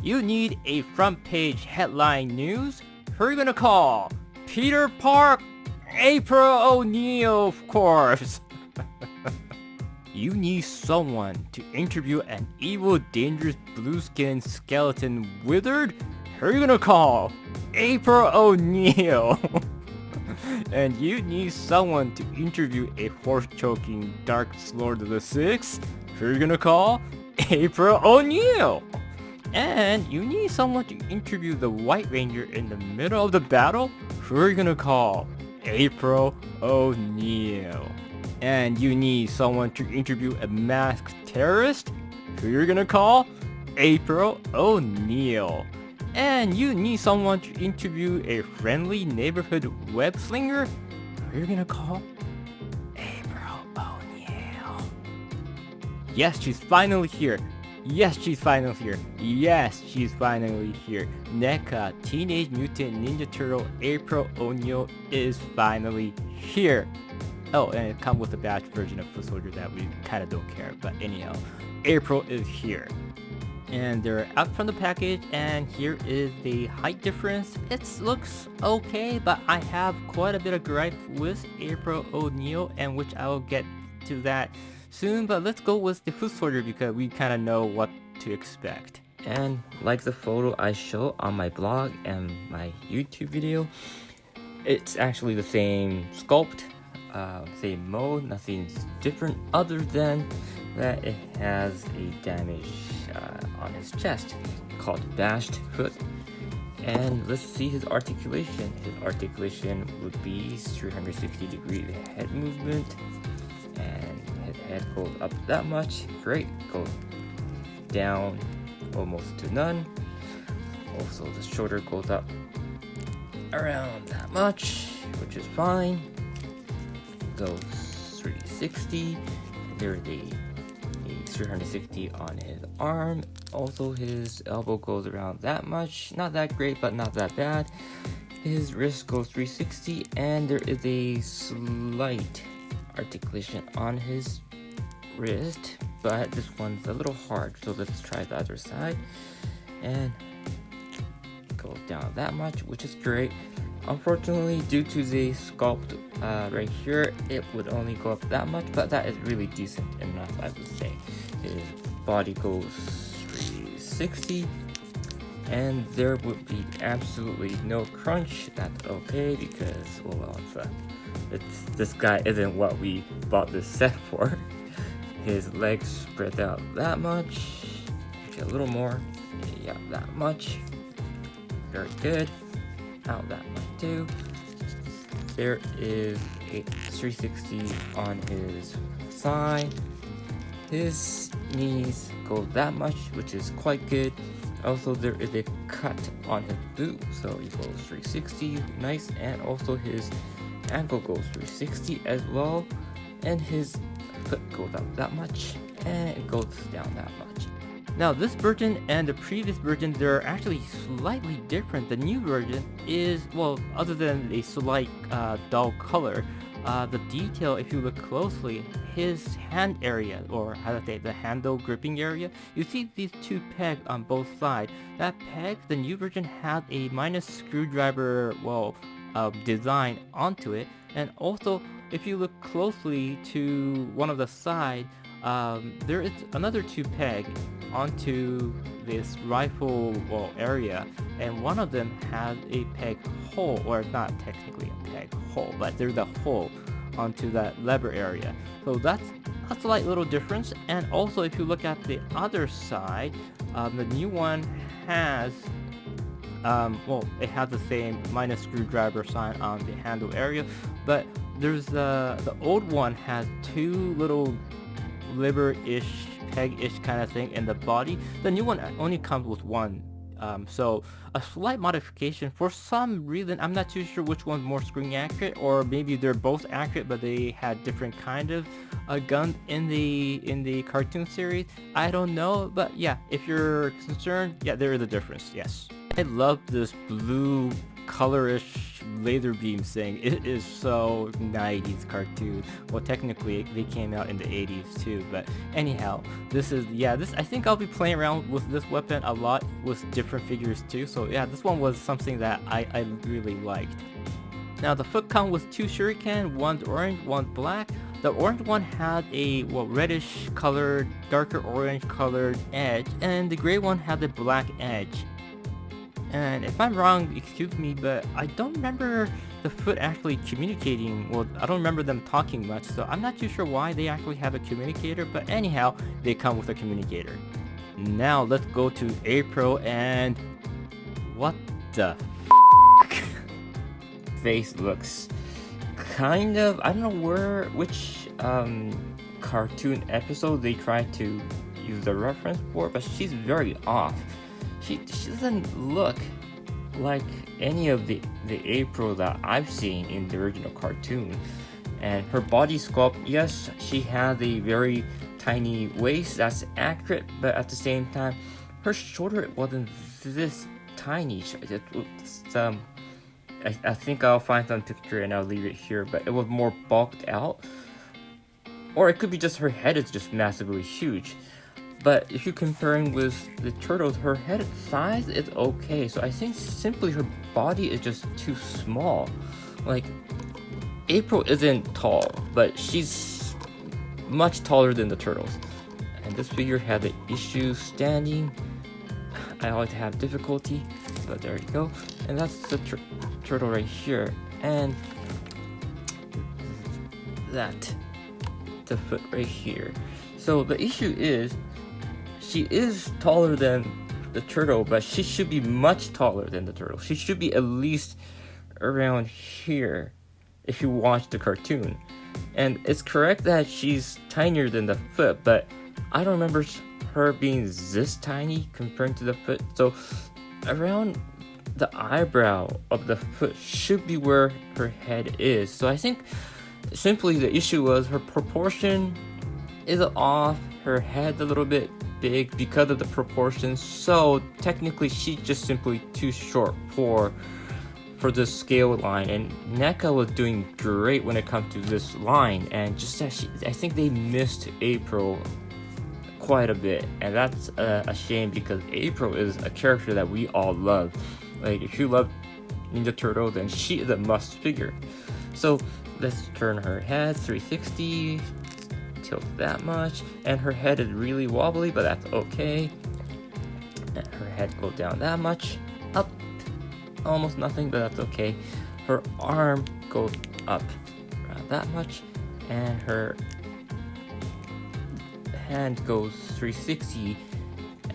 You need a front page headline news? Who are you gonna call? Peter Park? April O'Neil, of course. You need someone to interview an evil, dangerous, blue-skinned skeleton wizard? Who are you gonna call? April O'Neil. And you need someone to interview a horse-choking Dark Lord of the Six? Who are you gonna call? April O'Neil. And you need someone to interview the White Ranger in the middle of the battle? Who are you gonna call? April O'Neil. And you need someone to interview a masked terrorist? Who you're gonna call? April O'Neil. And you need someone to interview a friendly neighborhood web slinger? Who you're gonna call? April O'Neil. Yes, she's finally here. Yes, she's finally here. Yes, she's finally here. NECA, Teenage Mutant Ninja Turtle April O'Neil is finally here. Oh, and it comes with a badge version of Foot Soldier that we kind of don't care. But anyhow, April is here. And they're out from the package, and here is the height difference. It looks okay, but I have quite a bit of gripe with April O'Neil, and which I will get to that soon. But let's go with the Foot Soldier because we kind of know what to expect. And like the photo I show on my blog and my YouTube video, it's actually the same sculpt, same mode, nothing's different other than that it has a damage on his chest called bashed foot. And let's see his articulation. His articulation would be 360 degree head movement, and his head goes up that much, great, goes down almost to none. Also the shoulder goes up around that much, which is fine. Goes 360. There's a 360 on his arm. Also his elbow goes around that much, not that great but not that bad. His wrist goes 360, and there is a slight articulation on his wrist, but this one's a little hard, so let's try the other side. And goes down that much, which is great. Unfortunately, due to the sculpt right here, it would only go up that much, but that is really decent enough, I would say. His body goes 360, and there would be absolutely no crunch. That's okay because, well, this guy isn't what we bought this set for. His legs spread out that much, actually a little more, yeah, that much. Very good. Out that much too. There is a 360 on his side. His knees go that much, which is quite good. Also, there is a cut on his boot, so he goes 360, nice. And also his ankle goes 360 as well, and his foot goes up that much, and it goes down that much. Now this version and the previous version, they're actually slightly different. The new version is, well, other than a slight dull color, the detail, if you look closely, his hand area, or how to say, the handle gripping area, you see these two pegs on both sides. That peg, the new version has a minus screwdriver, well, design onto it. And also, if you look closely to one of the sides, there is another two peg onto this rifle, well, area, and one of them has a peg hole, or not technically a peg hole, but there's a hole onto that lever area. So that's a slight little difference. And also, if you look at the other side, the new one has well, it has the same minus screwdriver sign on the handle area, but there's the old one has two little liver-ish, peg-ish kind of thing in the body. The new one only comes with one. So a slight modification. For some reason, I'm not too sure which one's more screen accurate, or maybe they're both accurate, but they had different kind of guns in the cartoon series. I don't know, but yeah, if you're concerned, yeah, there is a difference. Yes, I love this blue colorish laser beam thing, it is so 90s cartoon. Well, technically they came out in the 80s too, but anyhow, this I think I'll be playing around with this weapon a lot with different figures too. So yeah, this one was something that I really liked. Now the foot count was 2 shuriken, one's orange, one's black. The orange one had a reddish colored, darker orange colored edge, and the gray one had a black edge. And if I'm wrong, excuse me, but I don't remember the foot actually communicating. Well, I don't remember them talking much, so I'm not too sure why they actually have a communicator, but anyhow, they come with a communicator. Now let's go to April, and what the face looks kind of, I don't know which cartoon episode they tried to use the reference for, but she's very off. She doesn't look like any of the April that I've seen in the original cartoon. And her body sculpt, yes, she has a very tiny waist, that's accurate, but at the same time, her shoulder wasn't this tiny. I think I'll find some picture and I'll leave it here, but it was more bulked out. Or it could be just her head is just massively huge. But if you're comparing with the turtles, her head size is okay. So I think simply her body is just too small. Like, April isn't tall, but she's much taller than the turtles. And this figure had the issue standing. I always have difficulty, but there you go. And that's the turtle right here. And the foot right here. So the issue is, she is taller than the turtle, but she should be much taller than the turtle. She should be at least around here if you watch the cartoon. And it's correct that she's tinier than the foot, but I don't remember her being this tiny compared to the foot. So around the eyebrow of the foot should be where her head is. So I think simply the issue was her proportion is off, her head's a little bit big because of the proportions, so technically she's just simply too short for the scale line. And NECA was doing great when it comes to this line, and just that I think they missed April quite a bit, and that's a shame because April is a character that we all love. Like, if you love Ninja Turtle, then she is a must figure. So let's turn her head 360, tilt that much, and her head is really wobbly, but that's okay. And her head goes down that much, up almost nothing, but that's okay. Her arm goes up around that much, and her hand goes 360.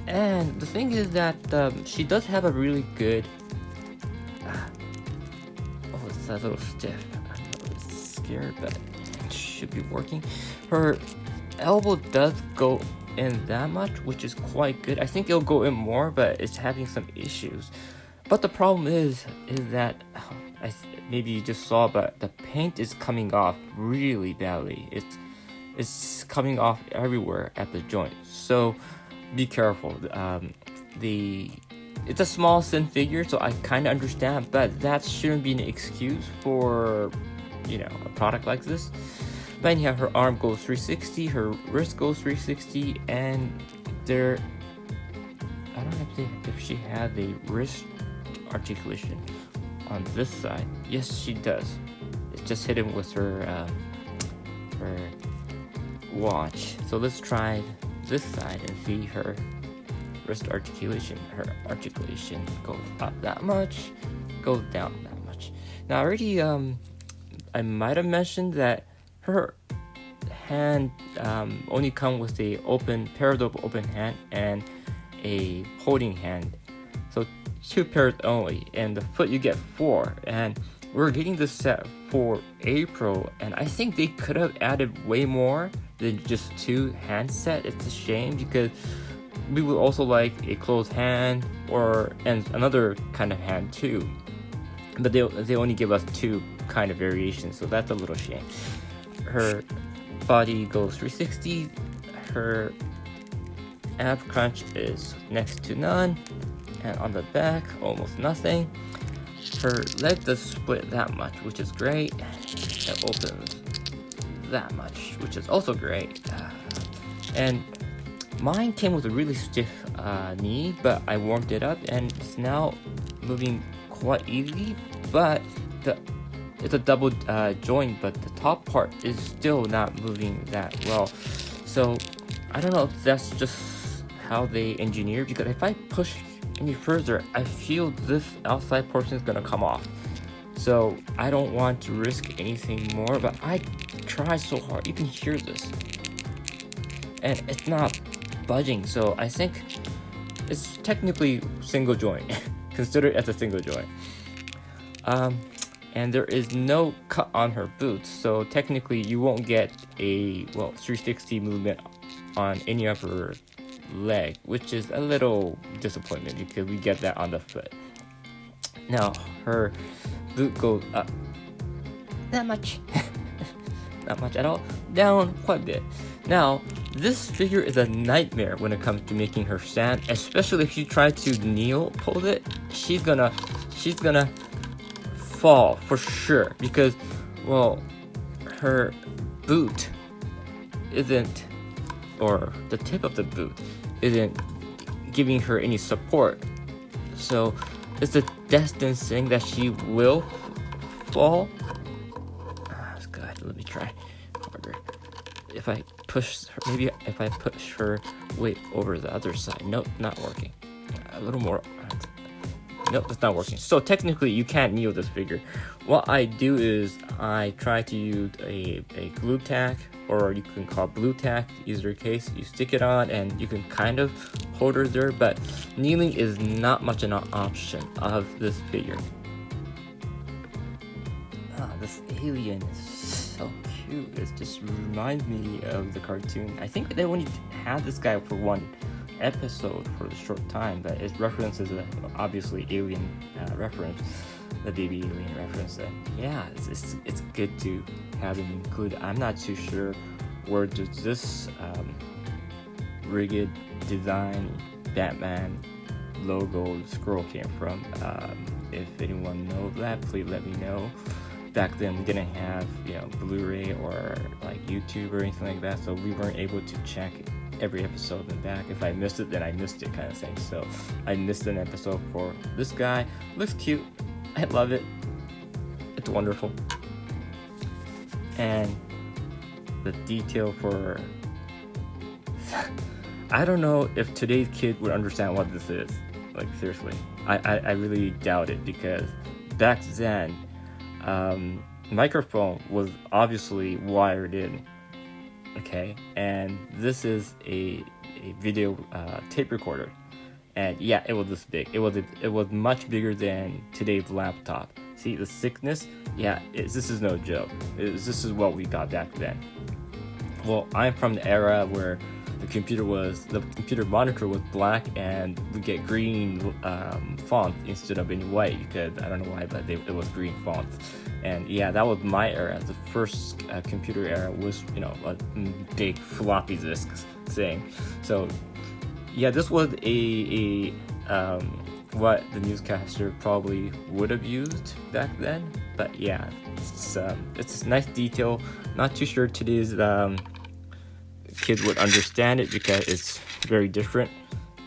And the thing is that she does have a really good it's a little stiff. I'm a little scared, but it should be working. Her elbow does go in that much, which is quite good. I think it'll go in more, but it's having some issues. But the problem is that maybe you just saw, but the paint is coming off really badly. It's coming off everywhere at the joint, so be careful. It's a small thin figure, so I kind of understand, but that shouldn't be an excuse for a product like this. But anyhow, her arm goes 360, her wrist goes 360, and I don't know if she had the wrist articulation on this side. Yes, she does. It's just hidden with her watch. So let's try this side and see her wrist articulation. Her articulation goes up that much, goes down that much. Now already I might have mentioned that her hand only comes with a pairs of open hand and a holding hand, so 2 pairs only, and the foot you get 4. And we're getting this set for April, and I think they could have added way more than just 2 hand set. It's a shame because we would also like a closed hand and another kind of hand too, but they only give us 2 kind of variations, so that's a little shame. Her body goes 360. Her ab crunch is next to none, and on the back almost nothing. her leg does split that much, which is great. It opens that much, which is also great. And mine came with a really stiff knee, but I warmed it up and it's now moving quite easy. But it's a double joint, but the top part is still not moving that well. So I don't know if that's just how they engineer, because if I push any further, I feel this outside portion is gonna come off. So I don't want to risk anything more, but I try so hard. You can hear this, and it's not budging. So I think it's technically single joint. Consider it as a single joint. And there is no cut on her boots, so technically you won't get a 360 movement on any of her leg, which is a little disappointment because we get that on the foot. Now her boot goes up, not much, not much at all, down quite a bit. Now this figure is a nightmare when it comes to making her stand, especially if you try to kneel pose it. She's gonna fall for sure, because her boot isn't, or the tip of the boot isn't giving her any support, so it's a destined thing that she will fall. That's good. Let me try harder. If I push her, maybe if I push her weight over the other side. Nope, not working. A little more. Nope, it's not working. So technically you can't kneel this figure. What I do is I try to use a glue tack, or you can call blue tack, either case. You stick it on and you can kind of hold her there, but kneeling is not much an option of this figure. This alien is so cute. It just reminds me of the cartoon. I think they only had this guy for one episode for a short time, but it references obviously alien reference, the baby alien reference, and yeah, it's good to have them included. I'm not too sure where does this rigged design Batman logo scroll came from. If anyone knows that, please let me know. Back then we didn't have Blu-ray or like YouTube or anything like that, so we weren't able to check every episode and back. If I missed it, then I missed it, kind of thing. So I missed an episode for this guy. Looks cute. I love it. It's wonderful. And the detail for I don't know if today's kid would understand what this is. Like seriously, I really doubt it, because back then microphone was obviously wired in. Okay, and this is a video tape recorder, and yeah, it was this big. It was much bigger than today's laptop. See the thickness? Yeah, this is no joke. This is what we got back then. Well, I'm from the era where the computer monitor was black, and we get green font instead of in white, because I don't know why, but it was green fonts. And yeah, that was my era. The first computer era was a big floppy disk thing. So yeah, this was a what the newscaster probably would have used back then. But yeah, it's a nice detail. Not too sure today's kids would understand it, because it's very different.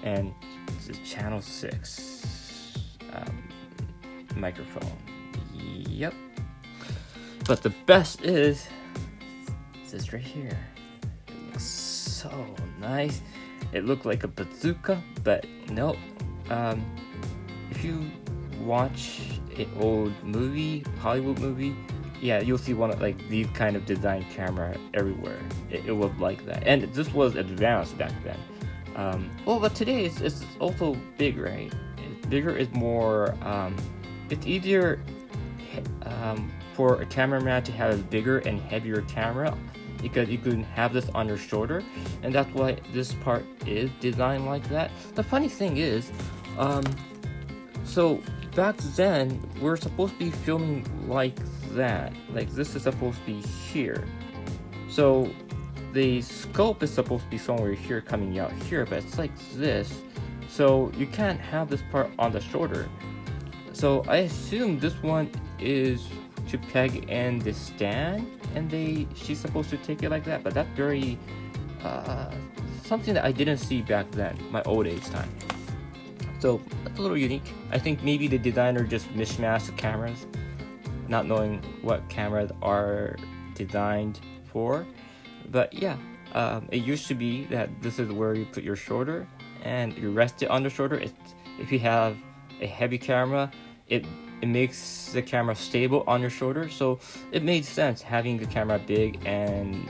And it's a channel 6 microphone. Yep. But the best is this right here. It looks so nice. It looked like a bazooka, but nope. If you watch an old movie, Hollywood movie, yeah, you'll see one of like these kind of design camera everywhere. It was like that, and this was advanced back then. But today it's also big, right? It's bigger is more. It's easier for a cameraman to have a bigger and heavier camera, because you can have this on your shoulder, and that's why this part is designed like that. The funny thing is, so back then we're supposed to be filming like that, like this is supposed to be here, so the scope is supposed to be somewhere here coming out here, but it's like this, so you can't have this part on the shoulder. So I assume this one is to peg in the stand, and she's supposed to take it like that. But that's very something that I didn't see back then, my old age time. So that's a little unique. I think maybe the designer just mishmashed the cameras, not knowing what cameras are designed for. But yeah, it used to be that this is where you put your shoulder and you rest it on the shoulder. If you have a heavy camera, it makes the camera stable on your shoulder, so it made sense having the camera big and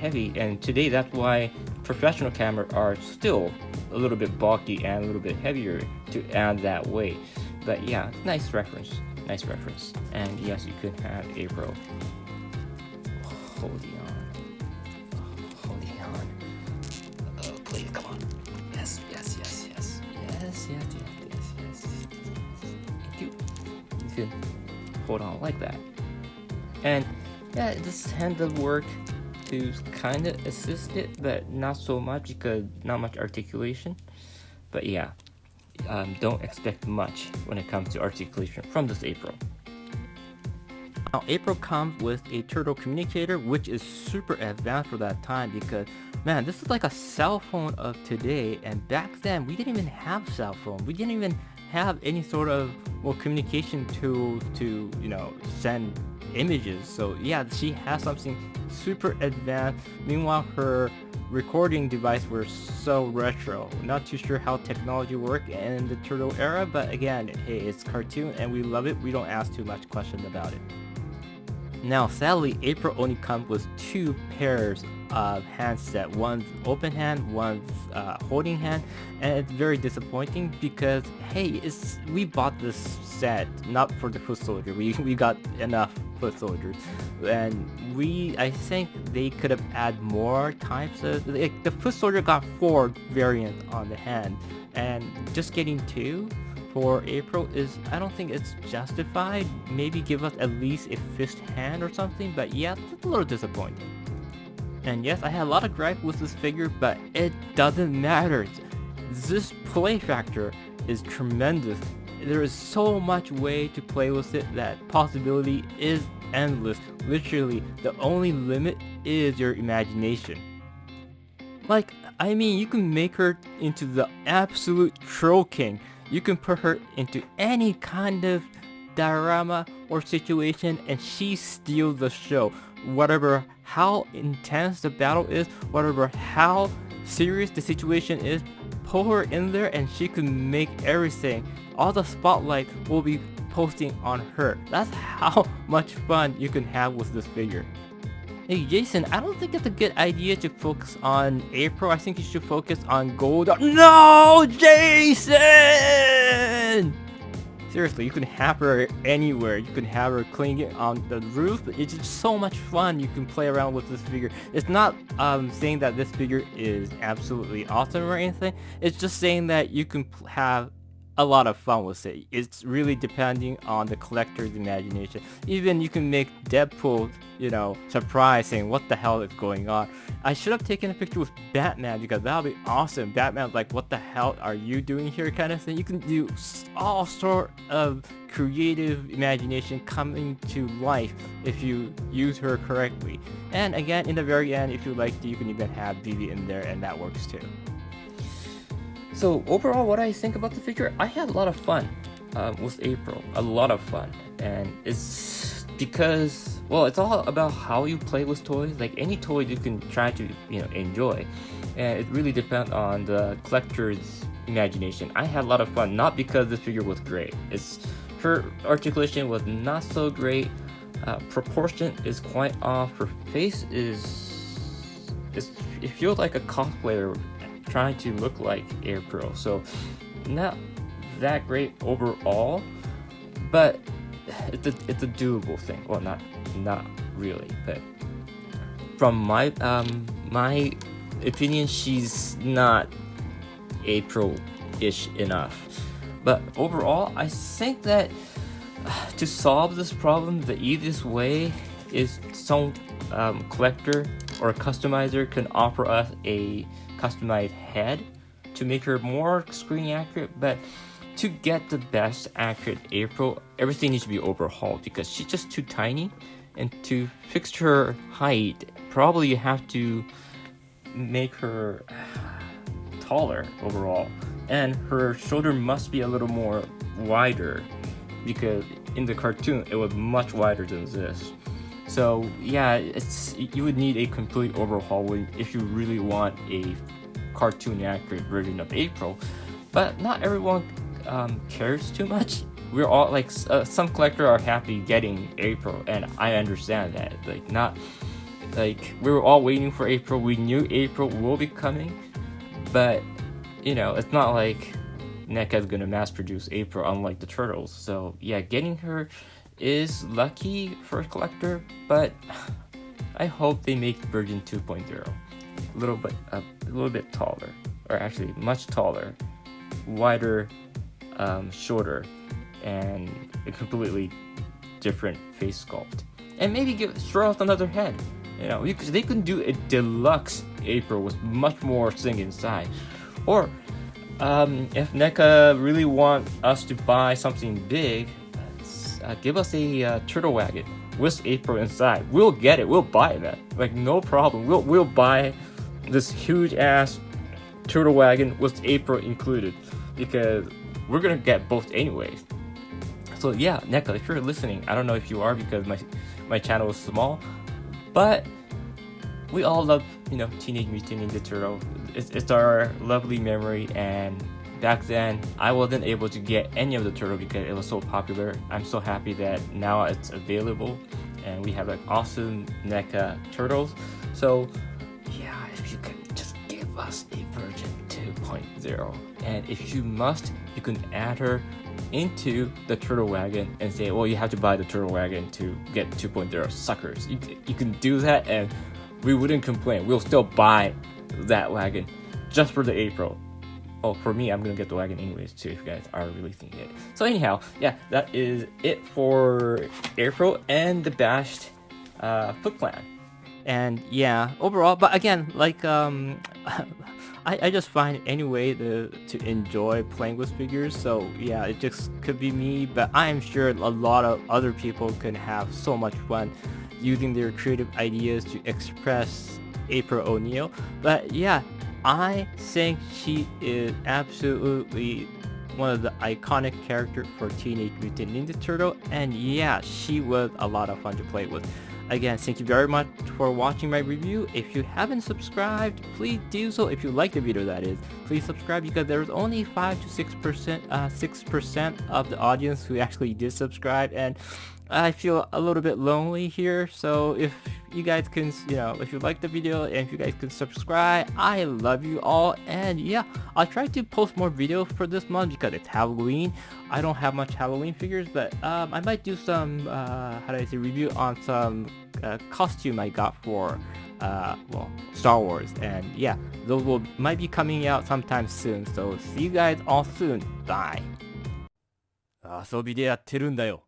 heavy. And today that's why professional cameras are still a little bit bulky and a little bit heavier to add that weight. But yeah, nice reference. And yes, you could have April holding on. Oh, please, come on. Yes. You can hold on like that. And yeah, this handle work to kind of assist it, but not so much because not much articulation. But yeah, don't expect much when it comes to articulation from this April. Now, April comes with a turtle communicator, which is super advanced for that time because, man, this is like a cell phone of today, and back then we didn't even have cell phone. We didn't even have any sort of communication tool to send images. So yeah, she has something super advanced. Meanwhile, her recording device were so retro. Not too sure how technology worked in the turtle era, but again, hey, it's cartoon and we love it. We don't ask too much questions about it. Now, sadly, April only comes with 2 pairs of handset. One's open hand, one's holding hand, and it's very disappointing because, hey, we bought this set not for the foot soldier. We got enough foot soldiers, and I think they could have added more types of. The foot soldier got 4 variants on the hand, and just getting 2 for April I don't think it's justified. Maybe give us at least a fist hand or something, but yeah, it's a little disappointing. And yes, I had a lot of gripe with this figure, but it doesn't matter. This play factor is tremendous. There is so much way to play with it that possibility is endless. Literally, the only limit is your imagination. Like, I mean, you can make her into the absolute troll king. You can put her into any kind of diorama or situation and she steals the show. Whatever how intense the battle is, whatever how serious the situation is, pull her in there and she can make everything. All the spotlight will be posting on her. That's how much fun you can have with this figure. Hey Jason, I don't think it's a good idea to focus on April. I think you should focus on Gold. No, Jason! Seriously, you can have her anywhere. You can have her clinging on the roof, but it's just so much fun. You can play around with this figure. It's not saying that this figure is absolutely awesome or anything. It's just saying that you can have a lot of fun with it. It's really depending on the collector's imagination. Even you can make Deadpool, surprised saying what the hell is going on. I should have taken a picture with Batman because that would be awesome. Batman's like, what the hell are you doing here kind of thing. You can do all sort of creative imagination coming to life if you use her correctly. And again, in the very end, if you like to, you can even have Vivi in there and that works too. So overall, what I think about the figure, I had a lot of fun with April. A lot of fun. And it's because, well, it's all about how you play with toys. Like any toy you can try to, enjoy. And it really depends on the collector's imagination. I had a lot of fun, not because this figure was great. Her articulation was not so great. Proportion is quite off. Her face it feels like a cosplayer trying to look like April, so not that great overall, but it's a doable thing. Well, not really, but from my opinion, she's not April-ish enough. But overall, I think that to solve this problem, the easiest way is some collector or customizer can offer us a customized head to make her more screen accurate. But to get the best accurate April, everything needs to be overhauled because she's just too tiny, and to fix her height, probably you have to make her taller overall, and her shoulder must be a little more wider because in the cartoon it was much wider than this. So yeah, you would need a complete overhaul if you really want a cartoon accurate version of April. But not everyone cares too much. We're all like some collectors are happy getting April, and I understand that. We were all waiting for April. We knew April will be coming, but it's not like NECA is gonna mass produce April unlike the Turtles. So yeah, getting her is lucky for a collector, but I hope they make version 2.0 a little bit taller, or actually much taller, wider, shorter, and a completely different face sculpt, and maybe throw out another head. Because they can do a deluxe April with much more thing inside, or if NECA really want us to buy something big, give us a turtle wagon with April inside. We'll get it. We'll buy it, man. Like, no problem. We'll buy this huge ass turtle wagon with April included, because we're gonna get both anyways. So yeah, NECA, if you're listening, I don't know if you are because my channel is small, but we all love Teenage Mutant Ninja Turtle. It's our lovely memory, and back then I wasn't able to get any of the turtle because it was so popular. I'm so happy that now it's available and we have like awesome NECA turtles. So yeah, if you can just give us a version 2.0, and if you must, you can add her into the turtle wagon and say, well, you have to buy the turtle wagon to get 2.0. Suckers. You can do that and we wouldn't complain. We'll still buy that wagon just for the April. Oh, for me, I'm gonna get the wagon anyways too, if you guys are really thinking it. So anyhow, yeah, that is it for April and the Bashed Foot Clan. And yeah, overall, but again, like I just find any way to enjoy playing with figures. So yeah, it just could be me, but I am sure a lot of other people can have so much fun using their creative ideas to express April O'Neil. But yeah, I think she is absolutely one of the iconic characters for Teenage Mutant Ninja Turtle, and yeah, she was a lot of fun to play with. Again, thank you very much for watching my review. If you haven't subscribed, please do so. If you like the video, that is, please subscribe, because there's only 5 to 6% of the audience who actually did subscribe, and I feel a little bit lonely here. So if you guys can, if you like the video and if you guys can subscribe, I love you all. And yeah, I'll try to post more videos for this month because it's Halloween. I don't have much Halloween figures, but I might do some, review on some costume I got for, Star Wars. And yeah, those might be coming out sometime soon. So see you guys all soon. Bye. 遊びでやってるんだよ。